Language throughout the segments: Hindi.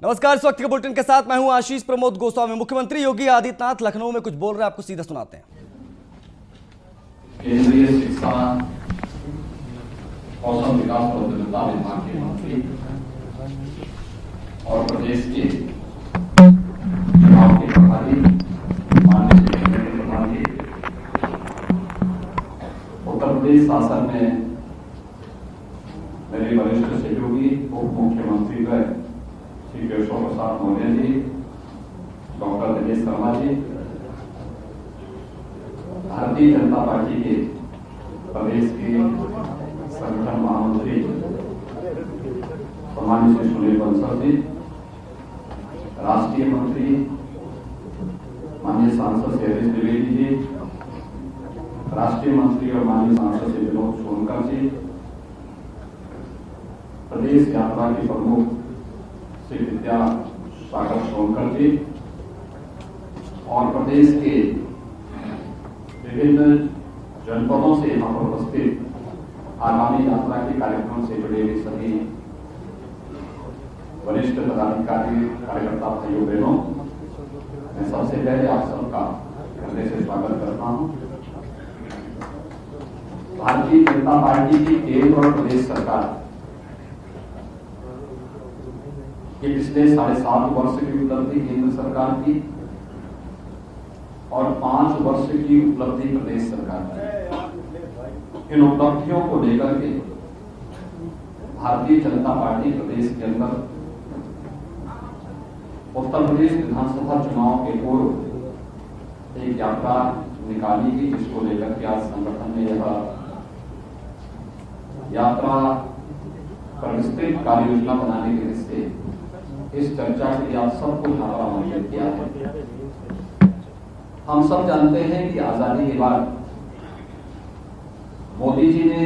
नमस्कार, इस वक्त के बुलेटिन के साथ मैं हूं आशीष प्रमोद गोस्वामी। मुख्यमंत्री योगी आदित्यनाथ लखनऊ में कुछ बोल रहे हैं, आपको सीधा सुनाते हैं। केंद्रीय शिक्षा कौशल विकास और उद्यमिता विभाग के मंत्री और प्रदेश के चुनाव के प्रभारी माननीय प्रधान जी, उत्तर प्रदेश शासन में मेरे वरिष्ठ सहयोगी उप मुख्यमंत्री श्री केशव प्रसाद मौर्य जी, डॉक्टर दिनेश शर्मा जी, भारतीय जनता पार्टी के प्रदेश के संगठन महामंत्री सम्मानित श्री सुनील बंसल जी, राष्ट्रीय मंत्री माननीय सांसद शैलेश द्विवेदी जी, राष्ट्रीय मंत्री और माननीय सांसद श्री विनोद सोनकर जी, प्रदेश यात्रा के प्रमुख श्री विद्या सागर सोनकर जी और प्रदेश के विभिन्न जनपदों से यहाँ पर उपस्थित आगामी यात्रा के कार्यक्रम से जुड़े हुए सभी वरिष्ठ पदाधिकारी कार्यकर्ता भाइयों बहनों, मैं सबसे पहले आप सबका हृदय से स्वागत करता हूं। भारतीय जनता पार्टी की केंद्र और प्रदेश सरकार ये पिछले 7.5 वर्ष की उपलब्धि केंद्र सरकार की और 5 वर्ष की उपलब्धि प्रदेश सरकार की, इन उपलब्धियों को लेकर के भारतीय जनता पार्टी प्रदेश के अंदर उत्तर प्रदेश विधानसभा चुनाव के पूर्व एक यात्रा निकाली गई, जिसको लेकर के आज संगठन ने यह यात्रा पर विस्तृत कार्य योजना बनाने के हिस्से इस चर्चा के लिए आप सबको यहाँ पर आमंत्रित किया है। हम सब जानते हैं कि आजादी के बाद मोदी जी ने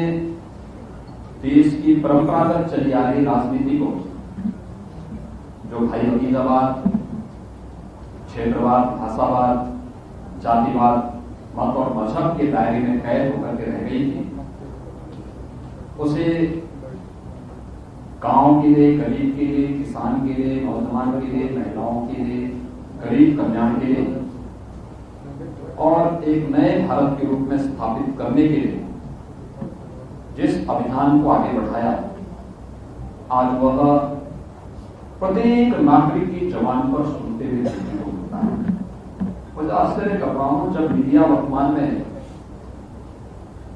देश की परंपरागत चली आ रही राजनीति को, जो भाई वकीलावाद, क्षेत्रवाद, भाषावाद, जातिवाद, मत और मजहब के दायरे में कैद होकर के रह गई थी, उसे गांव के लिए, गरीब के लिए, किसान के लिए, नौजवान के लिए, महिलाओं के लिए, गरीब कल्याण के लिए और एक नए भारत के रूप में स्थापित करने के लिए जिस अभियान को आगे बढ़ाया, आज वह प्रत्येक नागरिक की जबान पर सुनते हुए देखने को मिलता है। मुझे आश्चर्य कर रहा हूं जब मीडिया वर्तमान में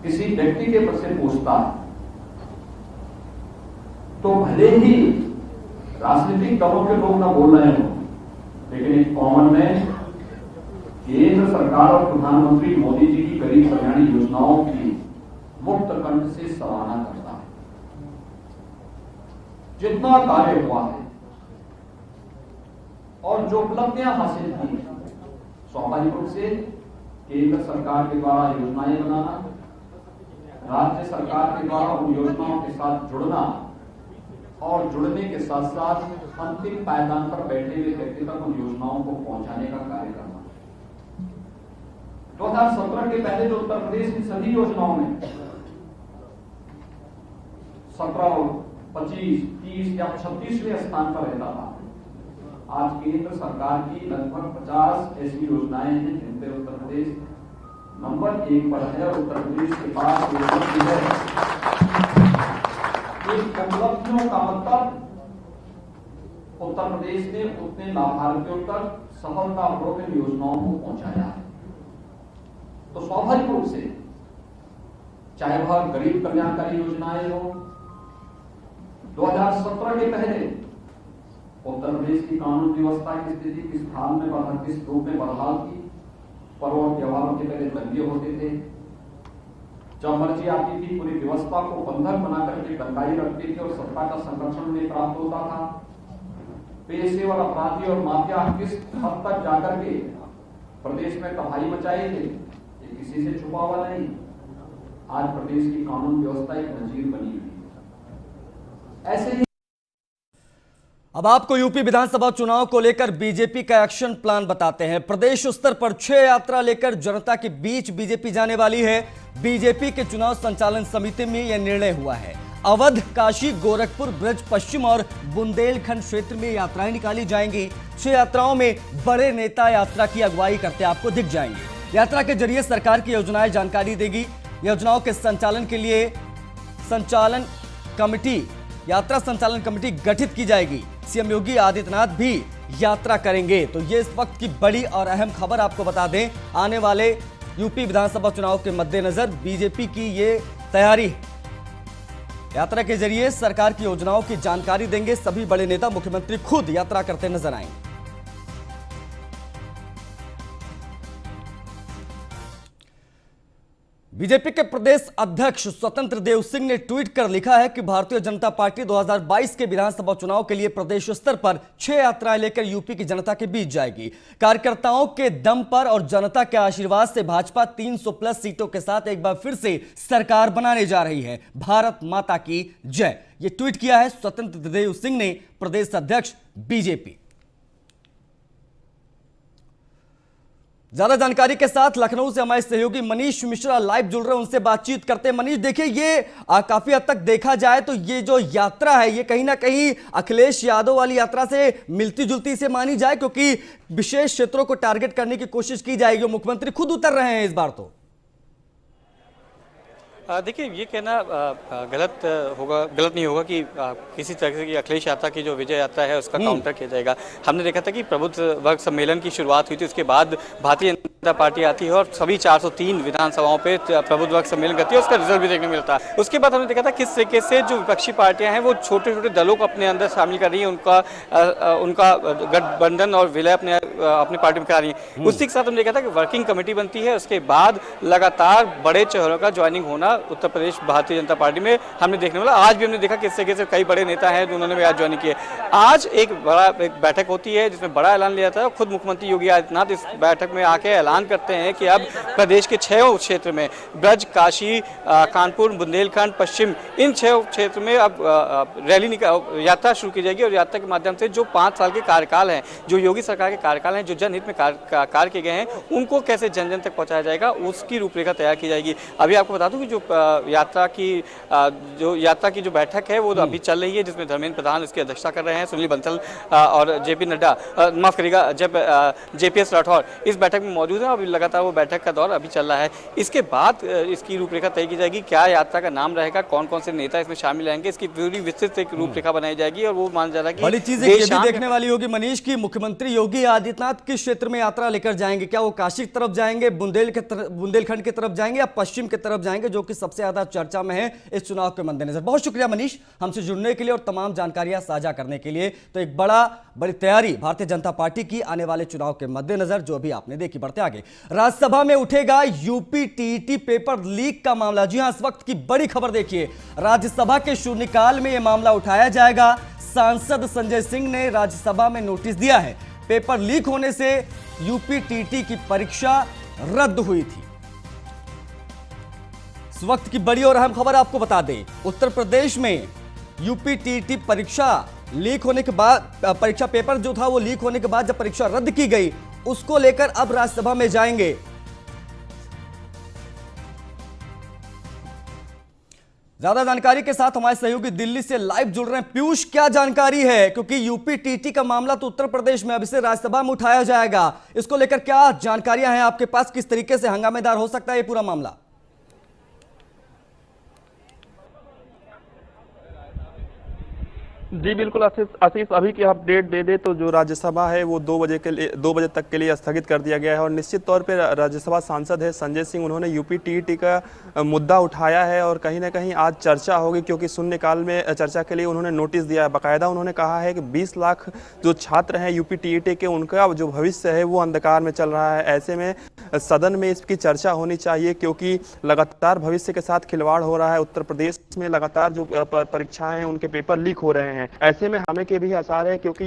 किसी व्यक्ति के पर से पूछता है तो भले ही राजनीतिक दलों के लोग ना बोल रहे हो, लेकिन एक कॉमन मैन केंद्र सरकार और प्रधानमंत्री मोदी जी की गरीब कल्याण योजनाओं की मुक्त कंठ से सराहना करता है। जितना कार्य हुआ है और जो उपलब्धियां हासिल की, स्वाभाविक रूप से केंद्र सरकार के द्वारा योजनाएं बनाना, राज्य सरकार के द्वारा उन योजनाओं के साथ जुड़ना और जुड़ने के साथ साथ अंतिम पायदान पर बैठे हुए व्यक्ति तक उन योजनाओं को पहुंचाने का कार्य करना। 2017 के पहले जो उत्तर प्रदेश की सभी योजनाओं में 17, 25, 30 या 36वें स्थान पर रहता था, आज केंद्र सरकार की लगभग 50 ऐसी योजनाएं हैं जिनपे उत्तर प्रदेश नंबर 1 पर है। उत्तर प्रदेश के पास उपलब्धियों का मतलब उत्तर प्रदेश ने उतने लाभार्थियों तक सफलतापूर्वक इन योजनाओं को पहुंचाया है। तो स्वाभाविक रूप से चाहे वह गरीब कल्याणकारी योजनाएं हो, 2017 के पहले उत्तर प्रदेश की कानून व्यवस्था की स्थिति किस हाल में किस रूप में बदलाव की, पर्व और त्योहारों के पहले दंगे होते थे, जब मर्जी आती थी पूरी व्यवस्था को बंधक बना करके डंगाई रखती थी और सत्ता का संरक्षण नहीं प्राप्त होता था, पेशेवर अपराधी और माफिया किस हद तक जाकर के प्रदेश में तबाही मचाए थे, ये किसी से छुपा हुआ नहीं। आज प्रदेश की कानून व्यवस्था एक नजीर बनी हुई है। ऐसे ही अब आपको यूपी विधानसभा चुनाव को लेकर बीजेपी का एक्शन प्लान बताते हैं। प्रदेश स्तर पर 6 यात्रा लेकर जनता के बीच बीजेपी जाने वाली है। बीजेपी के चुनाव संचालन समिति में यह निर्णय हुआ है। अवध, काशी, गोरखपुर, ब्रज पश्चिम और बुंदेलखंड क्षेत्र में यात्राएं निकाली जाएंगी। 6 यात्राओं में बड़े नेता यात्रा की अगुवाई करते आपको दिख जाएंगे। यात्रा के जरिए सरकार की योजनाएं जानकारी देगी। योजनाओं के संचालन के लिए यात्रा संचालन कमेटी गठित की जाएगी। सीएम योगी आदित्यनाथ भी यात्रा करेंगे। तो ये इस वक्त की बड़ी और अहम खबर आपको बता दें। आने वाले यूपी विधानसभा चुनाव के मद्देनजर बीजेपी की ये तैयारी है। यात्रा के जरिए सरकार की योजनाओं की जानकारी देंगे सभी बड़े नेता। मुख्यमंत्री खुद यात्रा करते नजर आएंगे। बीजेपी के प्रदेश अध्यक्ष स्वतंत्र देव सिंह ने ट्वीट कर लिखा है कि भारतीय जनता पार्टी 2022 के विधानसभा चुनाव के लिए प्रदेश स्तर पर 6 यात्राएं लेकर यूपी की जनता के बीच जाएगी। कार्यकर्ताओं के दम पर और जनता के आशीर्वाद से भाजपा 300 प्लस सीटों के साथ एक बार फिर से सरकार बनाने जा रही है। भारत माता की जय। ये ट्वीट किया है स्वतंत्र देव सिंह ने, प्रदेश अध्यक्ष बीजेपी। ज्यादा जानकारी के साथ लखनऊ से हमारे सहयोगी मनीष मिश्रा लाइव जुड़ रहे हैं, उनसे बातचीत करते हैं। मनीष, देखिए ये काफी हद तक देखा जाए तो ये जो यात्रा है ये कहीं ना कहीं अखिलेश यादव वाली यात्रा से मिलती जुलती से मानी जाए, क्योंकि विशेष क्षेत्रों को टारगेट करने की कोशिश की जाएगी। मुख्यमंत्री खुद उतर रहे हैं इस बार। तो देखिए, ये कहना गलत नहीं होगा कि किसी तरह से अखिलेश यात्रा की जो विजय यात्रा है उसका काउंटर किया जाएगा। हमने देखा था कि प्रबुद्ध वर्ग सम्मेलन की शुरुआत हुई थी, उसके बाद भारतीय जनता पार्टी आती है और सभी 403 विधानसभाओं पे प्रबुद्ध वर्ग सम्मेलन करती है, उसका रिजल्ट भी देखने को मिलता है। उसके बाद हमने देखा था किस तरीके से जो विपक्षी पार्टियां हैं वो छोटे छोटे दलों को अपने अंदर शामिल कर रही हैं, उनका गठबंधन और विलय अपने पार्टी में करा रही है। उसी के साथ हमने देखा था कि वर्किंग कमेटी बनती है, उसके बाद लगातार बड़े चेहरों का ज्वाइनिंग होना उत्तर प्रदेश भारतीय जनता पार्टी में हमने देखने वाला। आज भी हमने देखा किस तरीके से कई बड़े नेता हैं जिन्होंने भी आज ज्वाइनिंग की है। आज एक बैठक होती है जिसमें बड़ा ऐलान लिया जाता है। खुद मुख्यमंत्री योगी आदित्यनाथ इस बैठक में आके ऐलान करते हैं कि अब प्रदेश के 6 क्षेत्र में ब्रज, काशी, कानपुर, बुंदेलखंड, पश्चिम, इन 6 क्षेत्र में अब यात्रा शुरू की जाएगी। और यात्रा के माध्यम से जो 5 साल के कार्यकाल हैं, जो योगी सरकार के कार्यकाल हैं, जो जनहित में कार्य किए गए हैं, उनको कैसे जन जन तक पहुंचाया जाएगा उसकी रूपरेखा तैयार की जाएगी। अभी आपको बता दूं कि जो यात्रा की जो बैठक है वो अभी चल रही है, जिसमें धर्मेंद्र प्रधान इसकी अध्यक्षता कर रहे हैं, सुनील बंसल और जेपी नड्डा, माफ करिएगा, जेपीएस राठौर इस बैठक में मौजूद है। अभी लगातार वो बैठक का दौर अभी चल रहा है। इसके बाद इसकी रूपरेखा तय की जाएगी, क्या यात्रा का नाम रहेगा, कौन कौन से नेता इसमें शामिल रहेंगे, इसकी पूरी विस्तृत एक रूपरेखा बनाई जाएगी। और वो माना जा रहा है कि बड़ी चीज ये भी देखने वाली होगी मनीष की मुख्यमंत्री योगी आदित्यनाथ किस क्षेत्र में यात्रा लेकर जाएंगे। क्या वो काशी की तरफ जाएंगे, बुंदेलखंड की तरफ जाएंगे या पश्चिम की तरफ जाएंगे, जो कि सबसे ज्यादा चर्चा में है इस चुनाव के मद्देनजर। बहुत शुक्रिया मनीष हमसे जुड़ने के लिए और तमाम जानकारियां साझा करने के लिए। तो एक बड़ी तैयारी भारतीय जनता पार्टी की आने वाले चुनाव के मद्देनजर जो भी आपने देखी। बढ़ते आगे, राज्यसभा में उठेगा यूपी टीईटी पेपर लीक का मामला। जी हां, इस वक्त की बड़ी खबर देखिए, राज्यसभा के शून्यकाल में यह मामला उठाया जाएगा। सांसद संजय सिंह ने राज्यसभा में नोटिस दिया है। पेपर लीक होने से यूपी टीईटी की परीक्षा रद्द हुई थी। इस वक्त की बड़ी और अहम खबर आपको बता दें, उत्तर प्रदेश में यूपी टीईटी परीक्षा लीक होने के बाद, परीक्षा पेपर जो था वो लीक होने के बाद जब परीक्षा रद्द की गई, उसको लेकर अब राज्यसभा में जाएंगे। ज्यादा जानकारी के साथ हमारे सहयोगी दिल्ली से लाइव जुड़ रहे हैं। पीयूष, क्या जानकारी है, क्योंकि यूपी टीईटी का मामला तो उत्तर प्रदेश में, अब इसे राज्यसभा में उठाया जाएगा, इसको लेकर क्या जानकारियां हैं आपके पास, किस तरीके से हंगामेदार हो सकता है ये पूरा मामला? जी बिल्कुल आशीष, अभी की अपडेट दे दे तो जो राज्यसभा है वो 2 बजे तक के लिए स्थगित कर दिया गया है। और निश्चित तौर पे राज्यसभा सांसद है संजय सिंह, उन्होंने यूपी टीईटी का मुद्दा उठाया है और कहीं ना कहीं आज चर्चा होगी, क्योंकि शून्यकाल में चर्चा के लिए उन्होंने नोटिस दिया है। बाकायदा उन्होंने कहा है कि 20 लाख जो छात्र हैं यूपी टीईटी के, उनका जो भविष्य है वो अंधकार में चल रहा है। ऐसे में सदन में इसकी चर्चा होनी चाहिए, क्योंकि लगातार भविष्य के साथ खिलवाड़ हो रहा है। उत्तर प्रदेश में लगातार जो परीक्षाएं हैं उनके पेपर लीक हो रहे हैं। ऐसे में हमें के भी आसार है, क्योंकि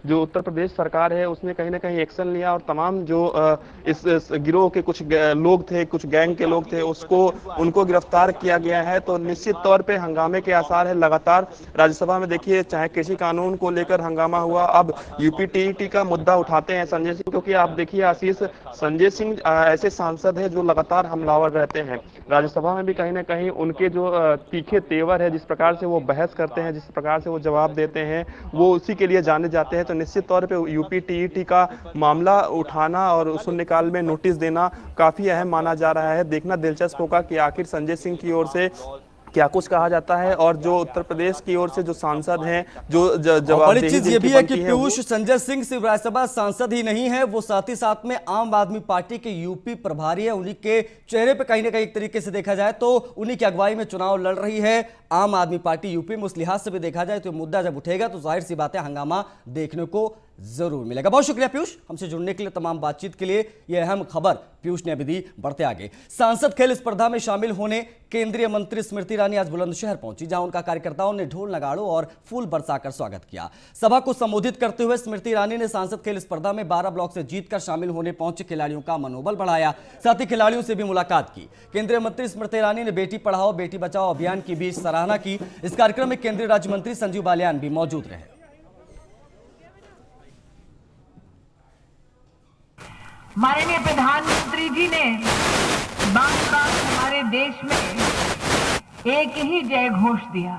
जो उत्तर प्रदेश सरकार है उसने कहीं ना कहीं एक्शन लिया और तमाम जो इस गिरोह के कुछ लोग थे, कुछ गैंग के लोग थे, उनको गिरफ्तार किया गया है। तो निश्चित तौर पे हंगामे के आसार है। लगातार राज्यसभा में देखिए, चाहे कृषि कानून को लेकर हंगामा हुआ, अब यूपी टीईटी का मुद्दा उठाते हैं संजय सिंह, क्योंकि आप देखिए आशीष, संजय सिंह ऐसे सांसद है जो लगातार हमलावर रहते हैं। राज्यसभा में भी कहीं ना कहीं उनके जो तीखे तेवर है, जिस प्रकार से वो बहस करते हैं, जिस प्रकार से वो जवाब देते हैं, वो उसी के लिए जाने जाते हैं। तो निश्चित तौर पे यूपी टीईटी का मामला उठाना और शून्यकाल में नोटिस देना काफ़ी अहम माना जा रहा है। देखना दिलचस्प होगा कि आखिर संजय सिंह की ओर से क्या कुछ कहा जाता है और जो उत्तर प्रदेश की ओर से जो सांसद हैं, जो बड़ी चीज ये भी है कि बनती पीयूष संजय सिंह सिर्फ राज्यसभा सांसद ही नहीं है, वो साथ ही साथ में आम आदमी पार्टी के यूपी प्रभारी है। उन्हीं के चेहरे पे कहीं ना कहीं एक तरीके से देखा जाए तो उन्हीं की अगुवाई में चुनाव लड़ रही है आम आदमी पार्टी यूपी में। उस लिहाज से भी देखा जाए तो मुद्दा जब उठेगा तो जाहिर सी बात है हंगामा देखने को जरूर मिलेगा। बहुत शुक्रिया पीयूष, हमसे जुड़ने के लिए, तमाम बातचीत के लिए। यह अहम खबर पीयूष ने अभी दी। बढ़ते आगे, सांसद खेल स्पर्धा में शामिल होने केंद्रीय मंत्री स्मृति ईरानी आज बुलंदशहर पहुंची, जहां उनका कार्यकर्ताओं ने ढोल नगाड़ों और फूल बरसाकर स्वागत किया। सभा को संबोधित करते हुए स्मृति ईरानी ने सांसद खेल स्पर्धा में 12 ब्लॉक से जीतकर शामिल होने पहुंचे खिलाड़ियों का मनोबल बढ़ाया, साथ ही खिलाड़ियों से भी मुलाकात की। केंद्रीय मंत्री स्मृति ईरानी ने बेटी पढ़ाओ बेटी बचाओ अभियान की भी सराहना की। इस कार्यक्रम में केंद्रीय राज्य मंत्री संजीव बालियान भी मौजूद रहे। माननीय प्रधानमंत्री जी ने बार बार हमारे देश में एक ही जय घोष दिया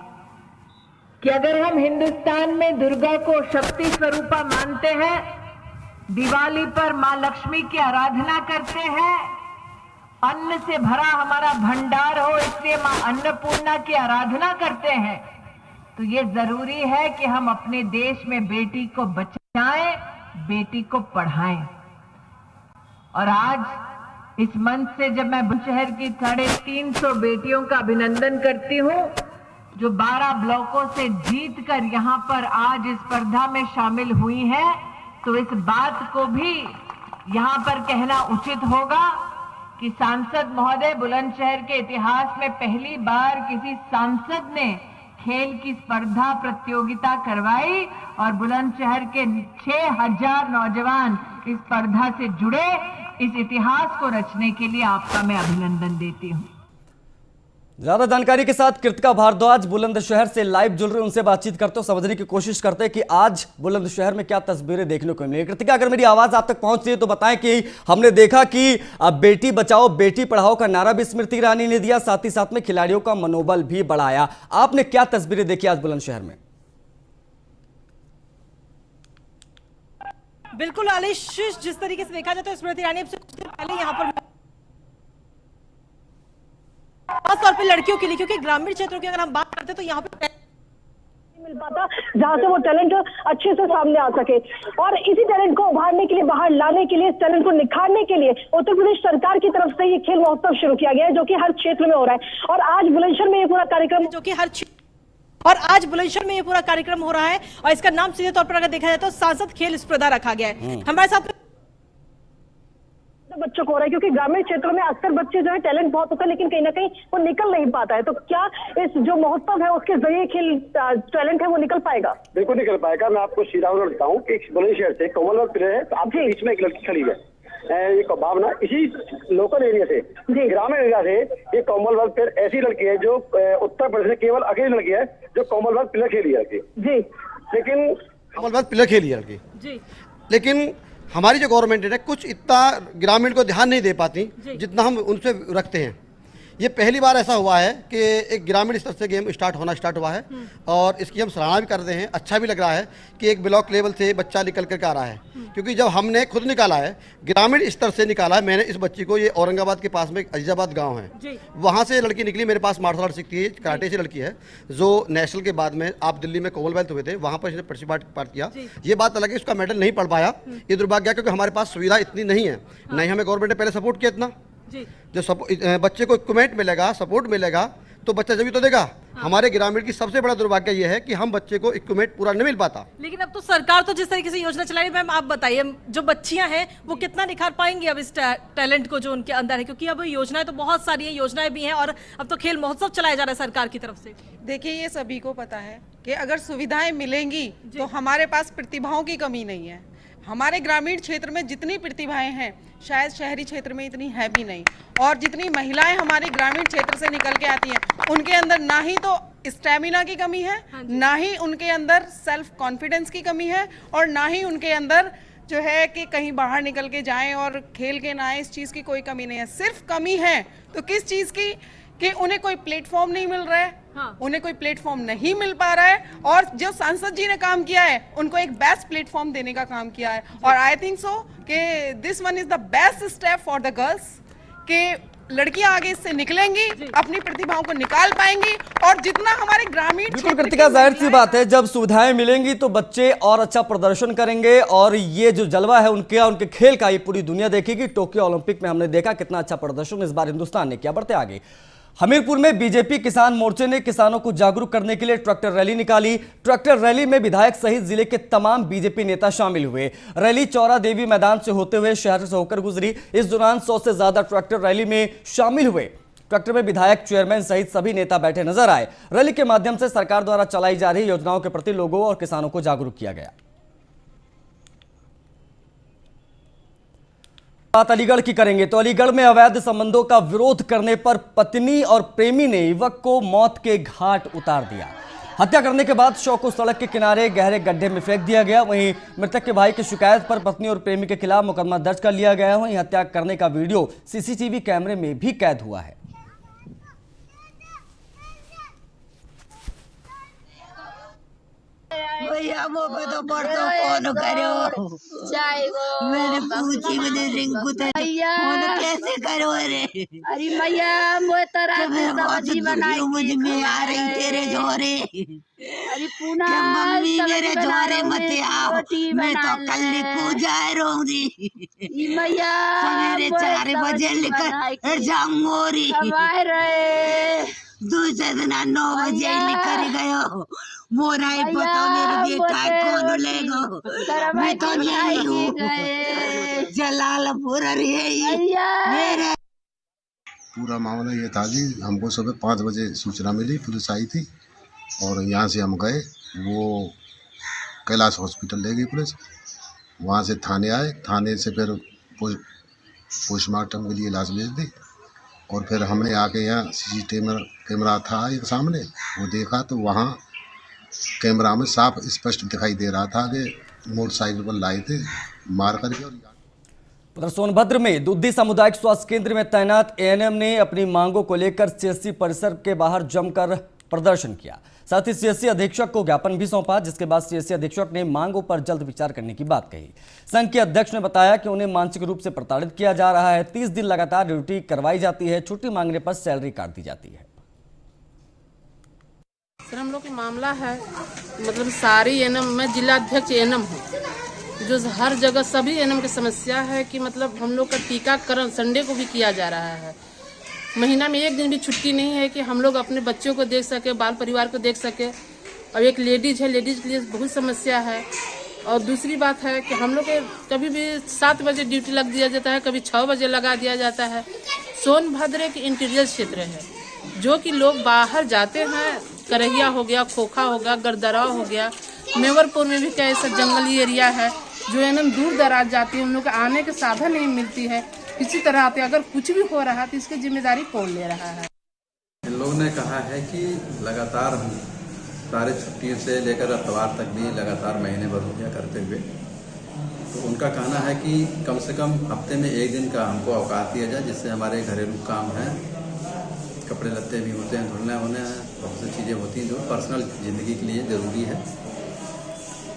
कि अगर हम हिंदुस्तान में दुर्गा को शक्ति स्वरूपा मानते हैं, दिवाली पर मां लक्ष्मी की आराधना करते हैं, अन्न से भरा हमारा भंडार हो इसलिए मां अन्नपूर्णा की आराधना करते हैं, तो ये जरूरी है कि हम अपने देश में बेटी को बचाएं, बेटी को पढ़ाएं। और आज इस मंच से जब मैं बुलंदशहर की 350 बेटियों का अभिनंदन करती हूं जो 12 ब्लॉकों से जीतकर यहां पर आज इस स्पर्धा में शामिल हुई हैं, तो इस बात को भी यहां पर कहना उचित होगा कि सांसद महोदय, बुलंदशहर के इतिहास में पहली बार किसी सांसद ने खेल की स्पर्धा प्रतियोगिता करवाई और बुलंदशहर के 6000 नौजवान इस स्पर्धा से जुड़े। इस इतिहास को रचने के लिए आपका मैं अभिनंदन देती हूं। ज्यादा जानकारी के साथ कृतिका भारद्वाज बुलंदशहर से लाइव जुड़ रहे, उनसे बातचीत करते हो, समझने की कोशिश करते हैं कि आज बुलंदशहर में क्या तस्वीरें देखने को मिली। कृतिका, अगर मेरी आवाज आप तक पहुंच रही है तो बताएं कि हमने देखा कि बेटी बचाओ बेटी पढ़ाओ का नारा भी स्मृति ईरानी ने दिया, साथ ही साथ में खिलाड़ियों का मनोबल भी बढ़ाया। आपने क्या तस्वीरें देखी आज बुलंदशहर में? बिल्कुल आलिश, जिस तरीके से देखा जाए तो स्मृति ईरानी अब से कुछ देर पहले यहाँ पर खासतौर पे लड़कियों के लिए, क्योंकि ग्रामीण क्षेत्रों की अगर हम बात करते हैं तो यहाँ पे मिल पाता जहां से वो टैलेंट अच्छे से सामने आ सके, और इसी टैलेंट को उभारने के लिए, बाहर लाने के लिए, इस टैलेंट को निखारने के लिए उत्तर प्रदेश सरकार की तरफ से ये खेल महोत्सव शुरू किया गया है, जो कि हर क्षेत्र में हो रहा है। और आज बुलंदशहर में ये पूरा कार्यक्रम हो रहा है और इसका नाम सीधे तौर पर अगर देखा जाए तो सांसद खेल स्पर्धा रखा गया है। हमारे साथ बच्चों को हो रहा है, क्योंकि ग्रामीण क्षेत्रों में अक्सर बच्चे जो है टैलेंट बहुत होता है लेकिन कहीं ना कहीं वो निकल नहीं पाता है। तो क्या इस जो महोत्सव है उसके जरिए खेल टैलेंट है वो निकल पाएगा? बिल्कुल निकल पाएगा। मैं आपको सीधा उदाहरण बताऊं कि बुलंदशहर से कॉमनवेल्थ प्लेयर है, तो आपके बीच में एक लड़की खड़ी है, ये भावना इसी लोकल एरिया से, ग्रामीण एरिया से, ये कॉमनवेल्थ प्लेयर ऐसी लड़की है जो उत्तर प्रदेश में केवल अकेली लड़की है जो कॉमनवेल्थ प्लेयर खेली है लड़की जी, लेकिन कॉमनवेल्थ प्लेयर खेली है लड़की जी, लेकिन हमारी जो गवर्नमेंट है कुछ इतना ग्रामीण को ध्यान नहीं दे पाती जितना हम उनसे रखते हैं। ये पहली बार ऐसा हुआ है कि एक ग्रामीण स्तर से गेम स्टार्ट हुआ है और इसकी हम सराहना भी करते हैं। अच्छा भी लग रहा है कि एक ब्लॉक लेवल से बच्चा निकल कर आ रहा है, क्योंकि जब हमने खुद निकाला है, ग्रामीण स्तर से निकाला है, मैंने इस बच्ची को, ये औरंगाबाद के पास में अजीजाबाद गांव है, वहाँ से लड़की निकली, मेरे पास मार्शल आर्ट सीखती है, कराटे से लड़की है, जो नेशनल के बाद में आप दिल्ली में कॉमनवेल्थ हुए थे, वहाँ पर इसने पार्टिसिपेट किया। ये बात अलग है, उसका मेडल नहीं पढ़ पाया, ये दुर्भाग्य, क्योंकि हमारे पास सुविधा इतनी नहीं है, नहीं हमें गवर्नमेंट ने पहले सपोर्ट किया इतना। जो बच्चे को इक्विपमेंट मिलेगा, सपोर्ट मिलेगा तो बच्चा जब तो देगा। हमारे ग्रामीण की सबसे बड़ा दुर्भाग्य यह है कि हम बच्चे को इक्विपमेंट पूरा नहीं मिल पाता। लेकिन अब तो सरकार तो जिस तरीके से योजना चला रही है, मैम आप बताइए जो बच्चियां हैं वो कितना निखार पाएंगी अब इस टैलेंट को जो उनके अंदर है, क्योंकि अब योजनाएं तो बहुत सारी हैं, योजनाएं भी हैं और अब तो खेल महोत्सव चलाया जा रहा है सरकार की तरफ से। देखिए, ये सभी को पता है कि अगर सुविधाएं मिलेंगी तो हमारे पास प्रतिभाओं की कमी नहीं है। हमारे ग्रामीण क्षेत्र में जितनी प्रतिभाएं हैं शायद शहरी क्षेत्र में इतनी है भी नहीं, और जितनी महिलाएं हमारे ग्रामीण क्षेत्र से निकल के आती हैं उनके अंदर ना ही तो स्टैमिना की कमी है, ना ही उनके अंदर सेल्फ कॉन्फिडेंस की कमी है, और ना ही उनके अंदर जो है कि कहीं बाहर निकल के जाएं और खेल के ना आए, इस चीज़ की कोई कमी नहीं है। सिर्फ कमी है तो किस चीज़ की कि उन्हें कोई प्लेटफॉर्म नहीं मिल रहा है। हाँ। उन्हें कोई प्लेटफॉर्म नहीं मिल पा रहा है, और जो सांसद जी ने काम किया है उनको एक बेस्ट प्लेटफॉर्म देने का काम किया है। और आई थिंक सो कि this one is the best step for the girls, कि लड़कियां आगे इससे निकलेंगी, अपनी प्रतिभाओं को निकाल पाएंगी, और जितना हमारे ग्रामीण बिल्कुल कृतिका, जाहिर सी बात है जब सुविधाएं मिलेंगी तो बच्चे और अच्छा प्रदर्शन करेंगे, और ये जो जलवा है उनके खेल का ये पूरी दुनिया देखेगी। टोक्यो ओलंपिक में हमने देखा कितना अच्छा प्रदर्शन इस बार हिंदुस्तान ने किया। बढ़ते आगे, हमीरपुर में बीजेपी किसान मोर्चे ने किसानों को जागरूक करने के लिए ट्रैक्टर रैली निकाली। ट्रैक्टर रैली में विधायक सहित जिले के तमाम बीजेपी नेता शामिल हुए। रैली चौरा देवी मैदान से होते हुए शहर से होकर गुजरी। इस दौरान 100 से ज्यादा ट्रैक्टर रैली में शामिल हुए। ट्रैक्टर में विधायक, चेयरमैन सहित सभी नेता बैठे नजर आए। रैली के माध्यम से सरकार द्वारा चलाई जा रही योजनाओं के प्रति लोगों और किसानों को जागरूक किया गया। बात अलीगढ़ की करेंगे तो अलीगढ़ में अवैध संबंधों का विरोध करने पर पत्नी और प्रेमी ने युवक को मौत के घाट उतार दिया। हत्या करने के बाद शव को सड़क के किनारे गहरे गड्ढे में फेंक दिया गया। वहीं मृतक के भाई की शिकायत पर पत्नी और प्रेमी के खिलाफ मुकदमा दर्ज कर लिया गया है। वहीं हत्या करने का वीडियो सीसीटीवी कैमरे में भी कैद हुआ है। भैया वो पे तो परसों फोन करो मैंने पूछी मुझे रिंकू फोन कैसे करो रे अरे मैया वो तरह की सब्जी बनाई मुझ में आ रही तेरे जोरे। अरे पुना मम्मी मेरे जोरे मत आओ, मैं तो कल को जा रहूंगी। मैया सवेरे 4 बजे लेकर जाऊंगी। दूसरे दिन 9 बजे लेकर गयो। मोरा ही पता मेरे बेटा कौन लेगा, मैं तो नहीं हूँ। जलालपुर मेरे पूरा मामला ये था जी, हमको सुबह 5 बजे सूचना मिली, पुलिस आई थी और यहाँ से हम गए। वो कैलाश हॉस्पिटल ले गई पुलिस, वहाँ से थाने आए। थाने से फिर पोस्टमार्टम के लिए लाश भेज दी। और फिर हमने आके यहाँ सीसीटीवी कैमरा था एक सामने, वो देखा तो वहाँ कैमरा में साफ स्पष्ट दिखाई दे रहा था कि मोटरसाइकिल पर लाए थे मार करके। उधर सोनभद्र में दुद्धी सामुदायिक स्वास्थ्य केंद्र में तैनात एएनएम ने अपनी मांगों को लेकर सीएससी परिसर के बाहर जमकर प्रदर्शन किया। साथ ही सीएससी अधीक्षक को ज्ञापन भी सौंपा, जिसके बाद सीएससी अधीक्षक ने मांगों पर जल्द विचार करने की बात कही। संघ के अध्यक्ष ने बताया कि उन्हें मानसिक रूप से प्रताड़ित किया जा रहा है। 30 दिन लगातार ड्यूटी करवाई जाती है, छुट्टी मांगने पर सैलरी काट दी जाती है। सर हम लोग का मामला है, मतलब सारी एएनएम, मैं जिला अध्यक्ष एएनएम हूँ, जो हर जगह सभी एएनएम की समस्या है कि मतलब हम लोग का टीकाकरण संडे को भी किया जा रहा है। महीना में 1 दिन भी छुट्टी नहीं है कि हम लोग अपने बच्चों को देख सके, बाल परिवार को देख सके। और एक लेडीज है, लेडीज के लिए बहुत समस्या है। और दूसरी बात है कि हम लोग के कभी भी 7 बजे ड्यूटी लग दिया जाता है, कभी 6 बजे लगा दिया जाता है। सोनभद्र एक इंटीरियर क्षेत्र है, जो कि लोग बाहर जाते हैं, करहिया हो गया, खोखा हो गया, गरदरा हो गया, मेवरपुर में भी क्या ऐसा जंगली एरिया है जो एएनएम दूर दराज जाती है, उन लोग को आने के साधन नहीं मिलती है। किसी तरह आते, अगर कुछ भी हो रहा है तो इसकी जिम्मेदारी कौन ले रहा है? इन लोगों ने कहा है कि लगातार हम सारे छुट्टियों से लेकर अतवार तक भी लगातार महीने भर हो गया करते हुए, तो उनका कहना है कि कम से कम हफ्ते में 1 दिन का हमको अवकाश दिया जाए, जिससे हमारे घरेलू काम हैं, कपड़े लत्ते भी होते हैं, धुलने होने हैं, बहुत सी चीज़ें होती हैं जो पर्सनल ज़िंदगी के लिए ज़रूरी है।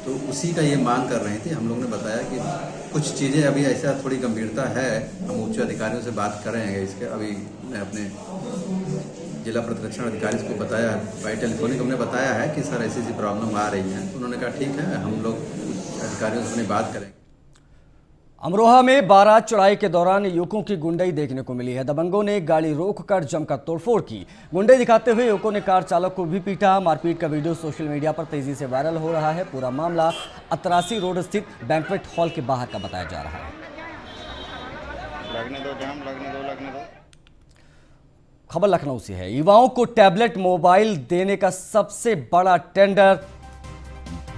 तो उसी का ये मांग कर रही थी। हम लोग ने बताया कि कुछ चीज़ें अभी ऐसा थोड़ी गंभीरता है, हम उच्च अधिकारियों से बात करेंगे इसके। अभी मैं अपने जिला प्रतिरक्षण अधिकारी को बताया है, बाई टेलीफोनिक हमने बताया है कि सर ऐसी प्रॉब्लम आ रही है। तो उन्होंने कहा ठीक है, हम लोग अधिकारियों से अपनी बात करेंगे। अमरोहा में बारात चढ़ाई के दौरान युवकों की गुंडई देखने को मिली है। दबंगों ने गाड़ी रोककर जमकर तोड़फोड़ की। गुंडई दिखाते हुए युवकों ने कार चालक को भी पीटा। मारपीट का वीडियो सोशल मीडिया पर तेजी से वायरल हो रहा है। पूरा मामला अतरासी रोड स्थित बैंक्वेट हॉल के बाहर का बताया जा रहा है। लगने दो। खबर लखनऊ से है। युवाओं को टैबलेट मोबाइल देने का सबसे बड़ा टेंडर।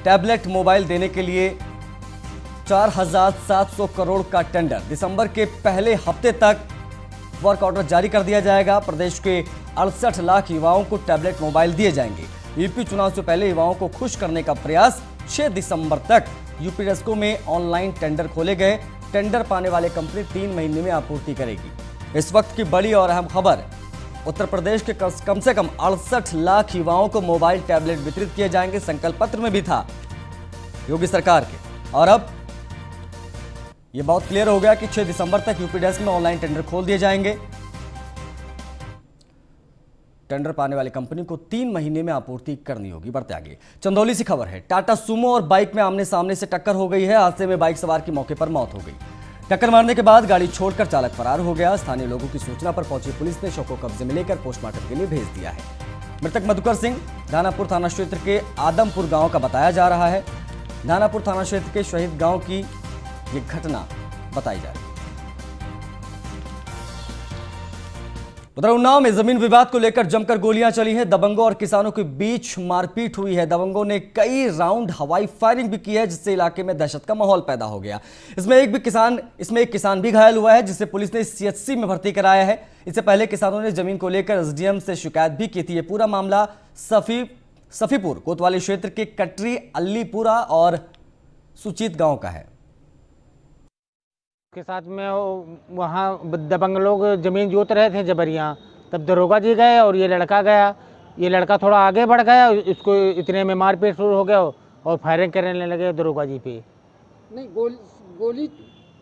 टैबलेट मोबाइल देने के लिए 4,700 करोड़ का टेंडर। दिसंबर के पहले हफ्ते तक वर्क ऑर्डर जारी कर दिया जाएगा। प्रदेश के 68 लाख युवाओं को टैबलेट मोबाइल दिए जाएंगे। यूपी चुनाव से पहले युवाओं को खुश करने का प्रयास। 6 दिसंबर तक यूपी रेस्को में ऑनलाइन टेंडर खोले गए। टेंडर पाने वाले कंपनी 3 महीने में आपूर्ति करेगी। इस वक्त की बड़ी और अहम खबर, उत्तर प्रदेश के कम से कम 68 लाख युवाओं को मोबाइल टैबलेट वितरित किए जाएंगे, संकल्प पत्र में भी था योगी सरकार के। और अब यह बहुत क्लियर हो गया कि 6 दिसंबर तक यूपी डेस्क में ऑनलाइन टेंडर खोल दिए जाएंगे। टेंडर पाने वाली कंपनी को 3 महीने में आपूर्ति करनी होगी। बढ़ते आगे चंदौली से खबर है। टाटा सुमो और बाइक में आमने सामने से टक्कर हो गई है। हादसे में बाइक सवार की मौके पर मौत हो गई। टक्कर मारने के बाद गाड़ी छोड़कर चालक फरार हो गया। स्थानीय लोगों की सूचना पर पहुंची पुलिस ने शव को कब्जे में लेकर पोस्टमार्टम के लिए भेज दिया है। मृतक मधुकर सिंह दानापुर थाना क्षेत्र के आदमपुर गांव का बताया जा रहा है। दानापुर थाना क्षेत्र के शहीद गांव की ये घटना बताई जा रही है। उधर उन्नाव में जमीन विवाद को लेकर जमकर गोलियां चली हैं। दबंगों और किसानों के बीच मारपीट हुई है। दबंगों ने कई राउंड हवाई फायरिंग भी की है, जिससे इलाके में दहशत का माहौल पैदा हो गया। इसमें एक किसान भी घायल हुआ है, जिसे पुलिस ने सीएचसी में भर्ती कराया है। इससे पहले किसानों ने जमीन को लेकर एसडीएम से शिकायत भी की थी। ये पूरा मामला सफीपुर कोतवाली क्षेत्र के कटरी, अल्लीपुरा और सुचित गांव का है। के साथ में वहाँ दबंग लोग जमीन जोत रहे थे जबरिया, तब दरोगा जी गए और ये लड़का गया। ये लड़का थोड़ा आगे बढ़ गया, इसको इतने में मारपीट शुरू हो गया और फायरिंग करने लगे दरोगा जी पे। नहीं गोली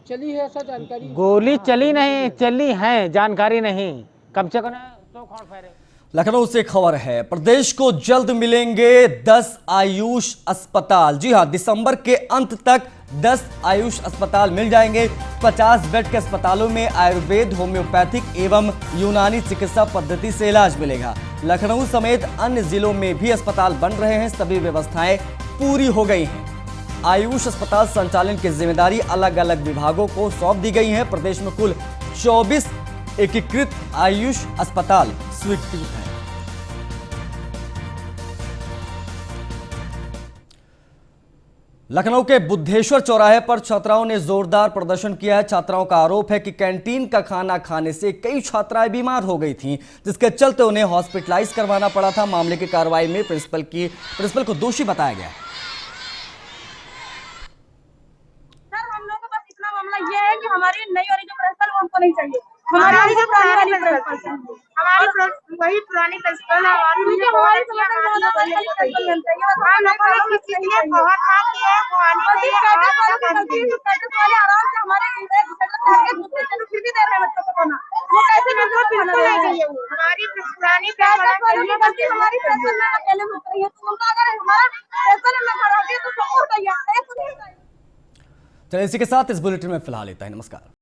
चली है ऐसा जानकारी? गोली चली नहीं, चली है जानकारी नहीं, कम से कम 100 फायरिंग। लखनऊ से खबर है। प्रदेश को जल्द मिलेंगे 10 आयुष अस्पताल। जी हां, दिसंबर के अंत तक 10 आयुष अस्पताल मिल जाएंगे। 50 बेड के अस्पतालों में आयुर्वेद, होम्योपैथिक एवं यूनानी चिकित्सा पद्धति से इलाज मिलेगा। लखनऊ समेत अन्य जिलों में भी अस्पताल बन रहे हैं। सभी व्यवस्थाएं पूरी हो गई हैं। आयुष अस्पताल संचालन की जिम्मेदारी अलग अलग विभागों को सौंप दी गई है। प्रदेश में कुल 24 एकीकृत आयुष अस्पताल स्वीकृत हैं। लखनऊ के बुद्धेश्वर चौराहे पर छात्राओं ने जोरदार प्रदर्शन किया है। छात्राओं का आरोप है कि कैंटीन का खाना खाने से कई छात्राएं बीमार हो गई थीं, जिसके चलते उन्हें हॉस्पिटलाइज करवाना पड़ा था। मामले की कार्रवाई में प्रिंसिपल को दोषी बताया गया। सर, हम लोगों का बस इतना मामला ये है कि हमारी नई वाली जो प्रिंसिपल वो हमको नहीं चाहिए। हमारी जो पुरानी वाली प्रिंसिपल हमारी वही पुरानी प्रिंसिपल है। हमारी चलिए इसी के साथ इस बुलेटिन में फिलहाल इतना ही। नमस्कार।